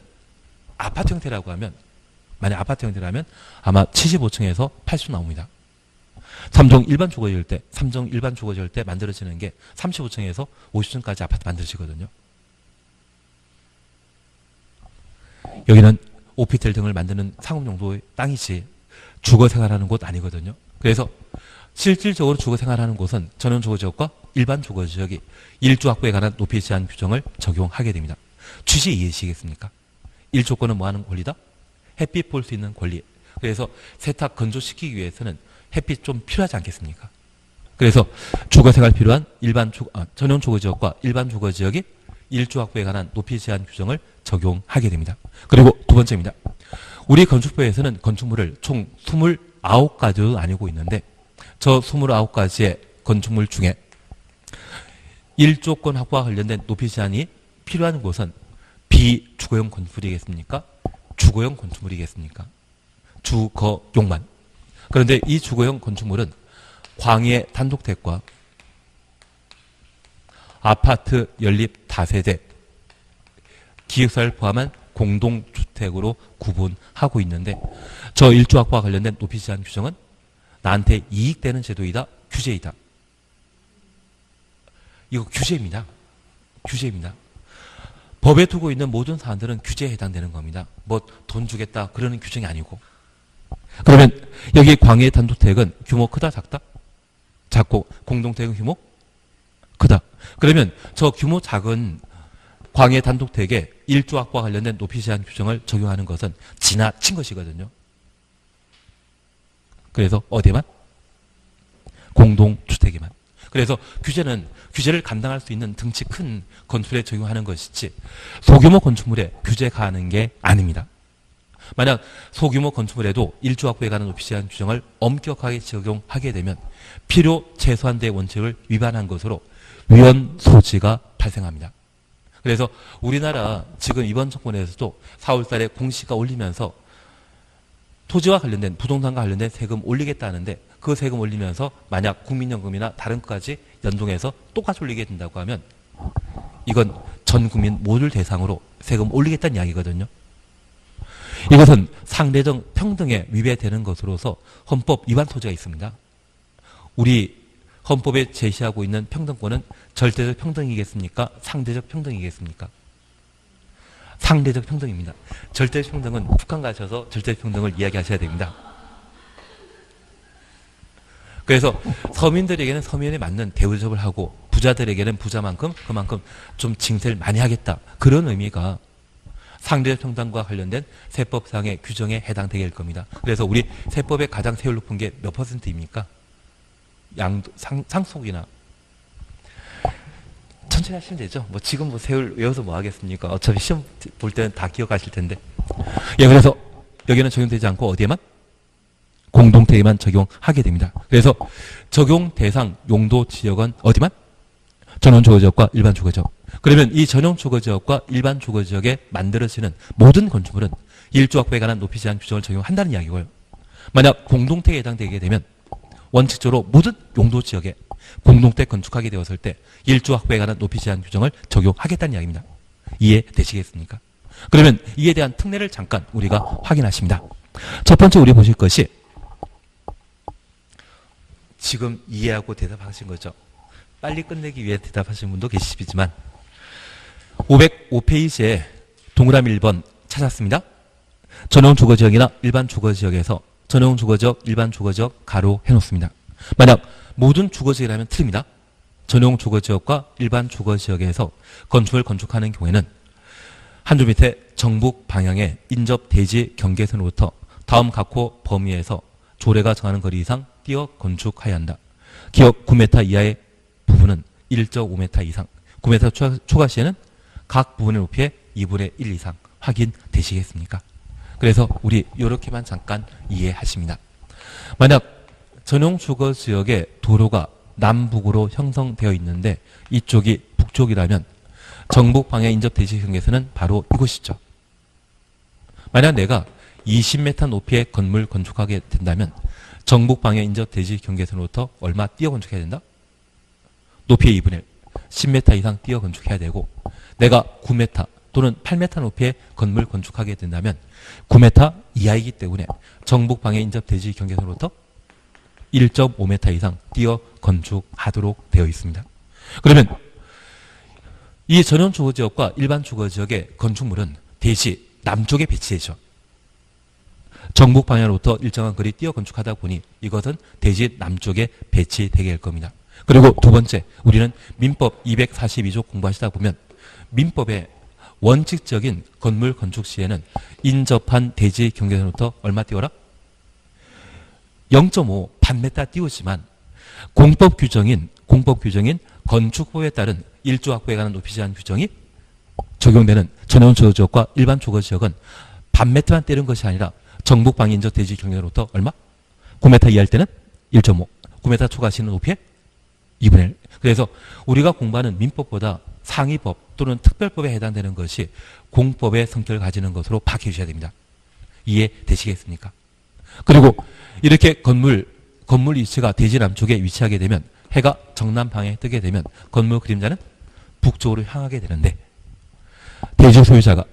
아파트 형태라고 하면 만약 아파트 형태라면 아마 75층에서 80층 나옵니다. 3종 일반 주거지일 때 3종 일반 주거지일 때 만들어지는 게 35층에서 50층까지 아파트 만들어지거든요. 여기는 오피스텔 등을 만드는 상업용도의 땅이지 주거 생활하는 곳 아니거든요. 그래서 실질적으로 주거 생활하는 곳은 전용 주거지역과 일반 주거지역이 일조 확보에 관한 높이 제한 규정을 적용하게 됩니다. 취지 이해하시겠습니까? 1조건은 뭐하는 권리다? 햇빛 볼 수 있는 권리. 그래서 세탁 건조시키기 위해서는 햇빛 좀 필요하지 않겠습니까? 그래서 주거생활 필요한 전용 주거지역과 일반 주거지역이 일조 확보에 관한 높이 제한 규정을 적용하게 됩니다. 그리고 두 번째입니다. 우리 건축법에서는 건축물을 총 29가지로 나뉘고 있는데 저 29가지의 건축물 중에 1조건 확보와 관련된 높이 제한이 필요한 곳은 비주거용 건축물이겠습니까? 주거용 건축물이겠습니까? 주거용만. 그런데 이 주거용 건축물은 광해 단독택과 아파트 연립 다세대, 기획사를 포함한 공동주택으로 구분하고 있는데 저 일조 확보와 관련된 높이 제한 규정은 나한테 이익되는 제도이다, 규제이다. 이거 규제입니다. 규제입니다. 법에 두고 있는 모든 사안들은 규제에 해당되는 겁니다. 뭐 돈 주겠다 그러는 규정이 아니고. 그러면 여기 광해 단독택은 규모 크다 작다? 작고 공동택은 규모 크다. 그러면 저 규모 작은 광해 단독택에 일조 확보와 관련된 높이 제한 규정을 적용하는 것은 지나친 것이거든요. 그래서 어디에만? 공동주택에만. 그래서 규제를 감당할 수 있는 등치 큰 건축물에 적용하는 것이지 소규모 건축물에 규제 가하는 게 아닙니다. 만약 소규모 건축물에도 일조 확보에 관한 높이 제한 규정을 엄격하게 적용하게 되면 필요 최소한대 원칙을 위반한 것으로 위헌 소지가 발생합니다. 그래서 우리나라 지금 이번 정권에서도 4월 달에 공시가 올리면서 토지와 관련된 부동산과 관련된 세금 올리겠다는데 그 세금 올리면서 만약 국민연금이나 다른 것까지 연동해서 똑같이 올리게 된다고 하면 이건 전 국민 모두를 대상으로 세금 올리겠다는 이야기거든요. 이것은 상대적 평등에 위배되는 것으로서 헌법 위반 소지가 있습니다. 우리 헌법에 제시하고 있는 평등권은 절대적 평등이겠습니까? 상대적 평등이겠습니까? 상대적 평등입니다. 절대적 평등은 북한 가셔서 절대적 평등을 이야기하셔야 됩니다. 그래서 서민들에게는 서민에 맞는 대우접을 하고 부자들에게는 부자만큼 그만큼 좀 징세를 많이 하겠다. 그런 의미가 상대적 평등과 관련된 세법상의 규정에 해당되게 될 겁니다. 그래서 우리 세법의 가장 세율 높은 게 몇 %입니까? 상속이나 천천히 하시면 되죠. 뭐 지금 뭐 세율 외워서 뭐 하겠습니까? 어차피 시험 볼 때는 다 기억하실 텐데. 예, 그래서 여기는 적용되지 않고 어디에만? 공동택에만 적용하게 됩니다. 그래서 적용 대상 용도 지역은 어디만? 전용 주거지역과 일반 주거지역. 그러면 이 전용 주거지역과 일반 주거지역에 만들어지는 모든 건축물은 일조 확보에 관한 높이 제한 규정을 적용한다는 이야기고요. 만약 공동택에 해당되게 되면 원칙적으로 모든 용도 지역에 공동택 건축하게 되었을 때 일조 확보에 관한 높이 제한 규정을 적용하겠다는 이야기입니다. 이해되시겠습니까? 그러면 이에 대한 특례를 잠깐 우리가 확인하십니다. 첫 번째 우리 보실 것이 지금 이해하고 대답하신 거죠. 빨리 끝내기 위해 대답하신 분도 계시지만 505페이지에 동그라미 1번 찾았습니다. 전용 주거지역이나 일반 주거지역에서 전용 주거지역, 일반 주거지역 가로 해놓습니다. 만약 모든 주거지역이라면 틀립니다. 전용 주거지역과 일반 주거지역에서 건축을 건축하는 경우에는 한 줄 밑에 정북 방향의 인접 대지 경계선으로부터 다음 각호 범위에서 조례가 정하는 거리 이상 띄어 건축해야 한다. 기역 9m 이하의 부분은 1.5m 이상, 9m 초과 시에는 각 부분의 높이의 2분의 1 이상 확인되시겠습니까? 그래서 우리 이렇게만 잠깐 이해하십니다. 만약 전용 주거지역의 도로가 남북으로 형성되어 있는데 이쪽이 북쪽이라면 정북 방향 인접 대지 경계선은 바로 이곳이죠. 만약 내가 20m 높이의 건물 건축하게 된다면 정북 방향 인접 대지 경계선으로부터 얼마 띄어 건축해야 된다? 높이의 2분의 1. 10m 이상 띄어 건축해야 되고 내가 9m 또는 8m 높이의 건물 건축하게 된다면 9m 이하이기 때문에 정북방해 인접 대지 경계선으로부터 1.5m 이상 띄어 건축하도록 되어 있습니다. 그러면 이 전용 주거지역과 일반 주거지역의 건축물은 대지 남쪽에 배치되죠. 정북 방향으로부터 일정한 거리 띄어 건축하다 보니 이것은 대지 남쪽에 배치되게 될 겁니다. 그리고 두 번째, 우리는 민법 242조 공부하시다 보면 민법의 원칙적인 건물 건축 시에는 인접한 대지 경계선으로부터 얼마 띄워라? 0.5 반메타 띄우지만 공법 규정인 건축법에 따른 일조 확보에 관한 높이 제한 규정이 적용되는 전용 주거지역과 일반 주거지역은 반메타만 떼는 것이 아니라 정북 방해 인접 대지 경계로부터 얼마? 9m 이하일 때는 1.5, 9m 초과하시는 높이에 2분의 1. 그래서 우리가 공부하는 민법보다 상위법 또는 특별법에 해당되는 것이 공법의 성격을 가지는 것으로 파악해 주셔야 됩니다. 이해되시겠습니까? 그리고 이렇게 건물 위치가 대지 남쪽에 위치하게 되면 해가 정남 방향에 뜨게 되면 건물 그림자는 북쪽으로 향하게 되는데 대지 소유자가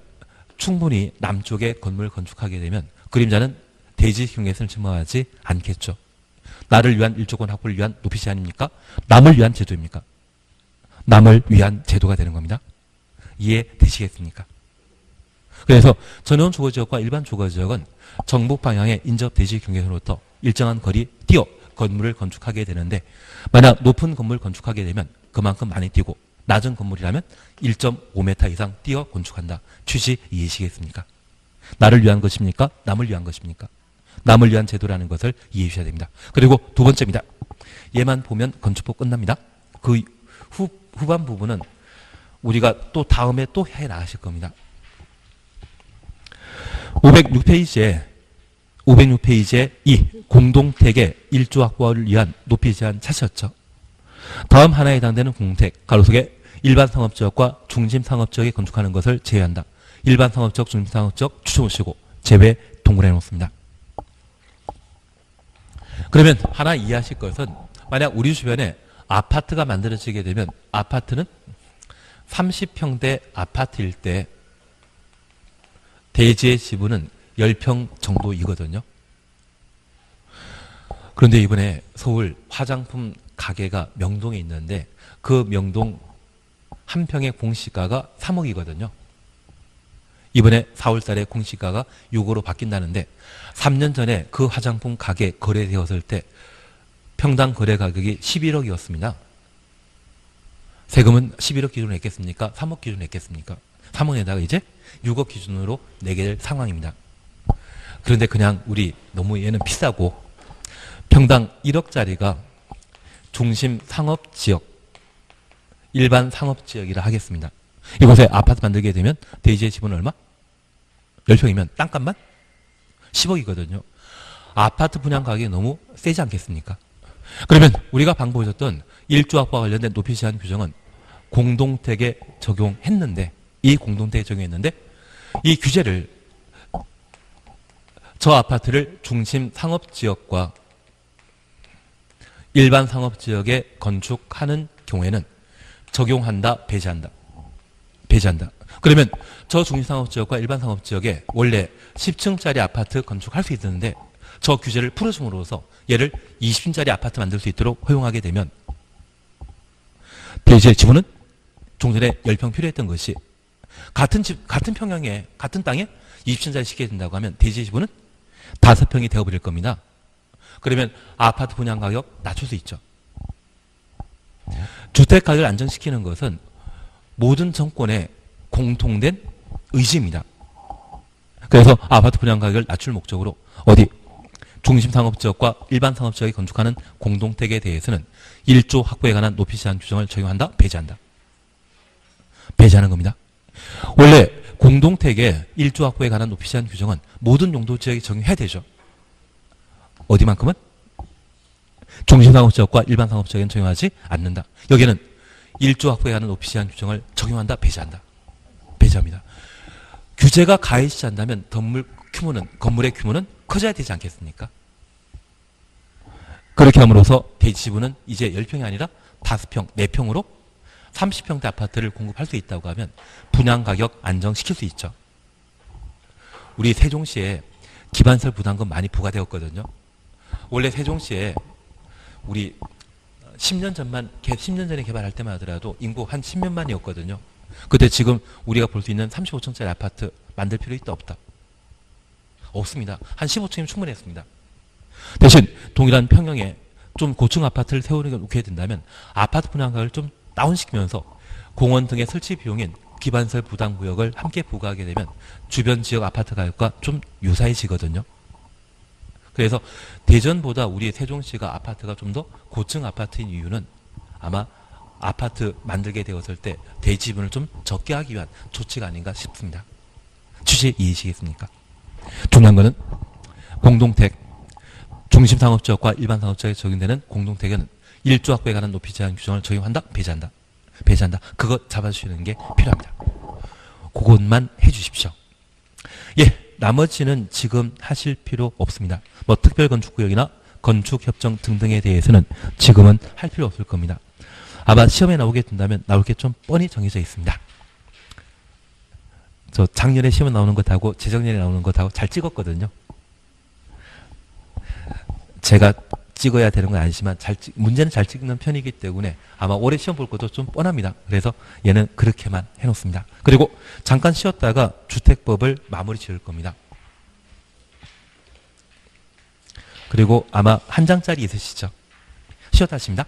충분히 남쪽에 건물 건축하게 되면 그림자는 대지 경계선을 침범하지 않겠죠. 나를 위한 일조권 확보를 위한 높이 제한입니까? 남을 위한 제도입니까? 남을 위한 제도가 되는 겁니다. 이해되시겠습니까? 그래서 전용 주거지역과 일반 주거지역은 정북 방향의 인접 대지 경계선으로부터 일정한 거리 띄어 건물을 건축하게 되는데 만약 높은 건물 건축하게 되면 그만큼 많이 띄고 낮은 건물이라면 1.5m 이상 띄어 건축한다. 취지 이해하시겠습니까? 나를 위한 것입니까? 남을 위한 것입니까? 남을 위한 제도라는 것을 이해해 주셔야 됩니다. 그리고 두 번째입니다. 얘만 보면 건축법 끝납니다. 그 후반 부분은 우리가 또 다음에 또 해 나가실 겁니다. 506페이지에 이 공동택의 일조 확보를 위한 높이 제한 찾으셨죠. 다음 하나에 해당되는 공동택 가로속에 일반 상업지역과 중심 상업지역에 건축하는 것을 제외한다. 일반 상업지역, 중심 상업지역 추천하시고 제외 동그라미 놓습니다. 그러면 하나 이해하실 것은 만약 우리 주변에 아파트가 만들어지게 되면 아파트는 30평대 아파트일 때 대지의 지분은 10평 정도이거든요. 그런데 이번에 서울 화장품 가게가 명동에 있는데 그 명동 한 평의 공시가가 3억이거든요. 이번에 4월 달에 공시가가 6억으로 바뀐다는데 3년 전에 그 화장품 가게 거래되었을 때 평당 거래 가격이 11억이었습니다. 세금은 11억 기준으로 냈겠습니까? 3억 기준으로 냈겠습니까? 3억 내다가 이제 6억 기준으로 내게 될 상황입니다. 그런데 그냥 우리 너무 얘는 비싸고 평당 1억짜리가 중심 상업지역, 일반 상업지역이라 하겠습니다. 이곳에 아파트 만들게 되면 대지의 지분은 얼마? 10평이면 땅값만 10억이거든요. 아파트 분양 가격이 너무 세지 않겠습니까? 그러면 우리가 방금 보셨던 일조합과 관련된 높이 제한 규정은 공동택에 적용했는데 이 공동택에 적용했는데 이 규제를 저 아파트를 중심 상업지역과 일반 상업지역에 건축하는 경우에는 적용한다, 배제한다. 배제한다. 그러면 저 중심상업지역과 일반 상업지역에 원래 10층짜리 아파트 건축할 수 있었는데 저 규제를 풀어줌으로써 얘를 20층짜리 아파트 만들 수 있도록 허용하게 되면 대지의 지분은 종전에 10평 필요했던 것이 같은 평형에 같은 땅에 20층짜리 짓게 된다고 하면 대지의 지분은 5평이 되어버릴 겁니다. 그러면 아파트 분양 가격 낮출 수 있죠. 주택 가격을 안정시키는 것은 모든 정권의 공통된 의지입니다. 그래서 아파트 분양 가격을 낮출 목적으로 어디 중심 상업지역과 일반 상업지역에 건축하는 공동택에 대해서는 1조 확보에 관한 높이 제한 규정을 적용한다, 배제한다. 배제하는 겁니다. 원래 공동택에 1조 확보에 관한 높이 제한 규정은 모든 용도 지역에 적용해야 되죠. 어디만큼은? 중심 상업지역과 일반 상업지역에는 적용하지 않는다. 여기는 1조 확보에 관한 높이 제한 규정을 적용한다, 배제한다. 배제합니다. 규제가 가해지지 않다면 건물의 규모는 커져야 되지 않겠습니까? 그렇게 함으로써 대지 지분은 이제 10평이 아니라 5평, 4평으로 30평대 아파트를 공급할 수 있다고 하면 분양가격 안정시킬 수 있죠. 우리 세종시에 기반설 부담금 많이 부과되었거든요. 원래 세종시에 우리 10년 전에 개발할 때만 하더라도 인구 한 10몇만이었거든요. 그때 지금 우리가 볼 수 있는 35층짜리 아파트 만들 필요 있다 없다? 없습니다. 한 15층이면 충분했습니다. 대신 동일한 평형에 좀 고층 아파트를 세우게 된다면 아파트 분양가를 좀 다운시키면서 공원 등의 설치 비용인 기반설 부담구역을 함께 부과하게 되면 주변 지역 아파트 가격과 좀 유사해지거든요. 그래서 대전보다 우리 세종시가 아파트가 좀 더 고층 아파트인 이유는 아마 아파트 만들게 되었을 때 대지분을 좀 적게 하기 위한 조치가 아닌가 싶습니다. 취지 이해시겠습니까? 중요한 거는 공동택, 중심 상업지역과 일반 상업지역에 적용되는 공동택에는 1조학부에 관한 높이 제한 규정을 적용한다? 배제한다? 배제한다. 그거 잡아주시는 게 필요합니다. 그것만 해주십시오. 예, 나머지는 지금 하실 필요 없습니다. 뭐 특별건축구역이나 건축협정 등등에 대해서는 지금은 할 필요 없을 겁니다. 아마 시험에 나오게 된다면 나올 게 좀 뻔히 정해져 있습니다. 저 작년에 시험에 나오는 것하고 재작년에 나오는 것하고 잘 찍었거든요. 제가 찍어야 되는 건 아니지만 문제는 잘 찍는 편이기 때문에 아마 올해 시험 볼 것도 좀 뻔합니다. 그래서 얘는 그렇게만 해놓습니다. 그리고 잠깐 쉬었다가 주택법을 마무리 지을 겁니다. 그리고 아마 한 장짜리 있으시죠? 쉬었다 하십니다.